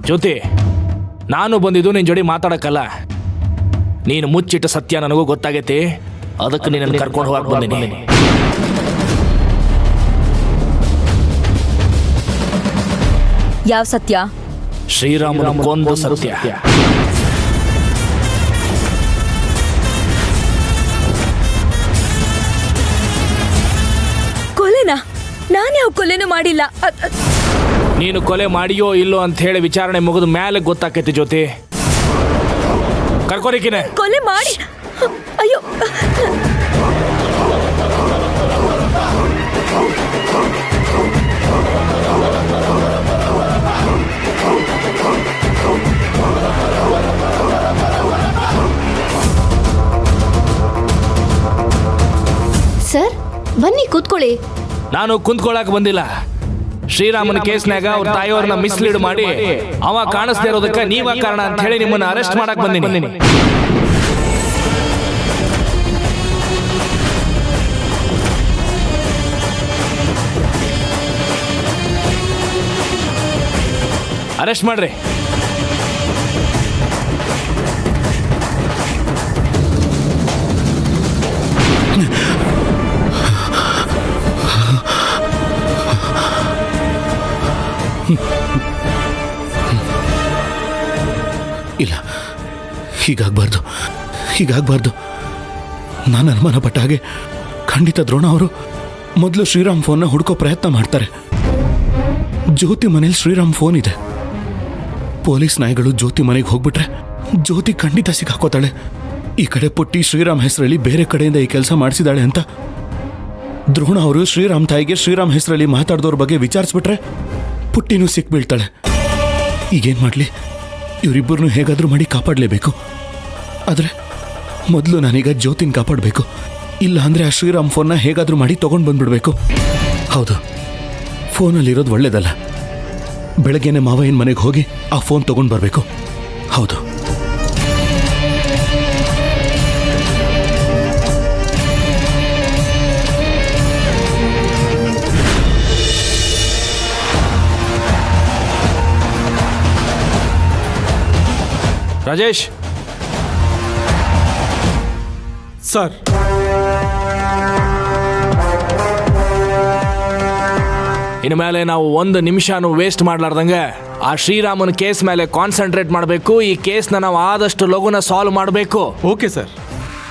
ಜ್ಯೋತಿ, ನಾನು ಬಂದಿದ್ದು ನಿನ್ನ ಜೋಡಿ ಮಾತಾಡಕ್ಕಲ್ಲ. ನೀನು ಮುಚ್ಚಿಟ್ಟ ಸತ್ಯ ನನಗೂ ಗೊತ್ತಾಗೈತಿ, ಅದಕ್ಕೆ ನೀನು ಕರ್ಕೊಂಡು ಹೋಗಕ್ಕೆ ಬಂದೀನಿ. ಯಾವ ಸತ್ಯ? ಶ್ರೀರಾಮನ ಕೊಂದ ಸತ್ಯ. ಕೊಲೆನಾ? ನಾನು ಯಾವ ಕೊಲೆನೂ ಮಾಡಿಲ್ಲ. ನೀನು ಕೊಲೆ ಮಾಡಿಯೋ ಇಲ್ಲೋ ಅಂತ ಹೇಳಿ ವಿಚಾರಣೆ ಮುಗಿದ ಮೇಲೆ ಗೊತ್ತಾಕೈತಿ ಜ್ಯೋತಿ. ಕರ್ಕೋರಿಕಿನೆ. ಕೊಲೆ ಮಾಡಿ? ಅಯ್ಯೋ, ಸರ್ ಬನ್ನಿ ಕೂತ್ಕೊಳ್ಳಿ. ನಾನು ಕುಂತ್ಕೊಳ್ಳಾಕ ಬಂದಿಲ್ಲ. ಶ್ರೀರಾಮನ ಕೇಸ್ನಾಗ ಅವ್ರ ತಾಯಿಯವ್ರನ್ನ ಮಿಸ್ಲೀಡ್ ಮಾಡಿ ಅವ ಕಾಣಿಸ್ದೇ ಇರೋದಕ್ಕೆ ನೀವ ಕಾರಣ ಅಂತ ಹೇಳಿ ನಿಮ್ಮನ್ನ ಅರೆಸ್ಟ್ ಮಾಡಕ್ ಬಂದಿನಿ. ಅರೆಸ್ಟ್ ಮಾಡ್ರಿ. ಇಲ್ಲ, ಹೀಗಾಗಬಾರ್ದು. ನಾನು ಅನುಮಾನ ಪಟ್ಟ ಹಾಗೆ ಖಂಡಿತ ದ್ರೋಣ ಅವರು ಮೊದಲು ಶ್ರೀರಾಮ್ ಫೋನ್ನ ಹುಡ್ಕೋ ಪ್ರಯತ್ನ ಮಾಡ್ತಾರೆ. ಜ್ಯೋತಿ ಮನೇಲಿ ಶ್ರೀರಾಮ್ ಫೋನ್ ಇದೆ. ಪೊಲೀಸ್ ನಾಯಿಗಳು ಜ್ಯೋತಿ ಮನೆಗೆ ಹೋಗ್ಬಿಟ್ರೆ ಜ್ಯೋತಿ ಖಂಡಿತ ಸಿಕ್ಕಾಕೋತಾಳೆ. ಈ ಕಡೆ ಪುಟ್ಟಿ ಶ್ರೀರಾಮ್ ಹೆಸರಲ್ಲಿ ಬೇರೆ ಕಡೆಯಿಂದ ಈ ಕೆಲಸ ಮಾಡಿಸಿದಾಳೆ ಅಂತ ದ್ರೋಣ ಅವರು ಶ್ರೀರಾಮ್ ತಾಯಿಗೆ ಶ್ರೀರಾಮ್ ಹೆಸರಲ್ಲಿ ಮಾತಾಡ್ದವ್ರ ಬಗ್ಗೆ ವಿಚಾರಿಸ್ಬಿಟ್ರೆ ಪುಟ್ಟಿನೂ ಸಿಕ್ಬೀಳ್ತಾಳೆ. ಈಗೇನು ಮಾಡಲಿ? ಇವರಿಬ್ಬರನ್ನು ಹೇಗಾದರೂ ಮಾಡಿ ಕಾಪಾಡಲೇಬೇಕು. ಆದರೆ ಮೊದಲು ನಾನೀಗ ಜ್ಯೋತಿನ ಕಾಪಾಡಬೇಕು. ಇಲ್ಲ ಅಂದರೆ ಆ ಶ್ರೀರಾಮ್ ಫೋನ್ನ ಹೇಗಾದರೂ ಮಾಡಿ ತೊಗೊಂಡು ಬಂದುಬಿಡಬೇಕು. ಹೌದು, ಫೋನಲ್ಲಿರೋದು ಒಳ್ಳೇದಲ್ಲ. ಬೆಳಗ್ಗೆನೆ ಮಾವಯ್ಯನ ಮನೆಗೆ ಹೋಗಿ ಆ ಫೋನ್ ತೊಗೊಂಡು ಬರಬೇಕು. ಹೌದು. ರಾಜೇಶ್ ಸರ್, ಇನ್ನು ಮೇಲೆ ನಾವು ಒಂದು ನಿಮಿಷನೂ ವೇಸ್ಟ್ ಮಾಡ್ಲಾರ್ದಂಗೆ ಆ ಶ್ರೀರಾಮನ ಕೇಸ್ ಮೇಲೆ ಕಾನ್ಸಂಟ್ರೇಟ್ ಮಾಡಬೇಕು. ಈ ಕೇಸ್ನ ನಾವು ಆದಷ್ಟು ಲಘುನ ಸಾಲ್ವ್ ಮಾಡಬೇಕು. Okay sir.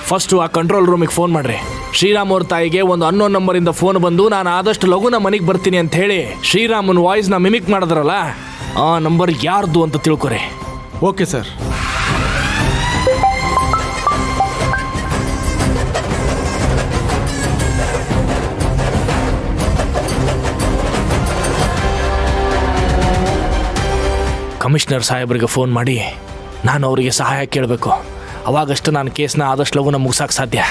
ಫಸ್ಟು ಆ ಕಂಟ್ರೋಲ್ ರೂಮಿಗೆ ಫೋನ್ ಮಾಡ್ರಿ. ಶ್ರೀರಾಮ್ ಅವ್ರ ತಾಯಿಗೆ ಒಂದು ಅನ್ನೋನ್ ನಂಬರಿಂದ ಫೋನ್ ಬಂದು ನಾನು ಆದಷ್ಟು ಲಘುನ ಮನೆಗೆ ಬರ್ತೀನಿ ಅಂತ ಹೇಳಿ ಶ್ರೀರಾಮನ್ ವಾಯ್ಸ್ನ ಮಿಮಿಕ್ ಮಾಡಿದ್ರಲ್ಲ, ಆ ನಂಬರ್ ಯಾರ್ದು ಅಂತ ತಿಳ್ಕೊರಿ. Okay sir. ಕಮಿಷನರ್ ಸಾಹೇಬ್ರಿಗೆ ಫೋನ್ ಮಾಡಿ ನಾನು ಅವರಿಗೆ ಸಹಾಯ ಕೇಳಬೇಕು. ಅವಾಗಷ್ಟು ನಾನು ಕೇಸ್ನ ಆದಷ್ಟು ಲಘುನ ಮುಗಿಸೋಕೆ ಸಾಧ್ಯ.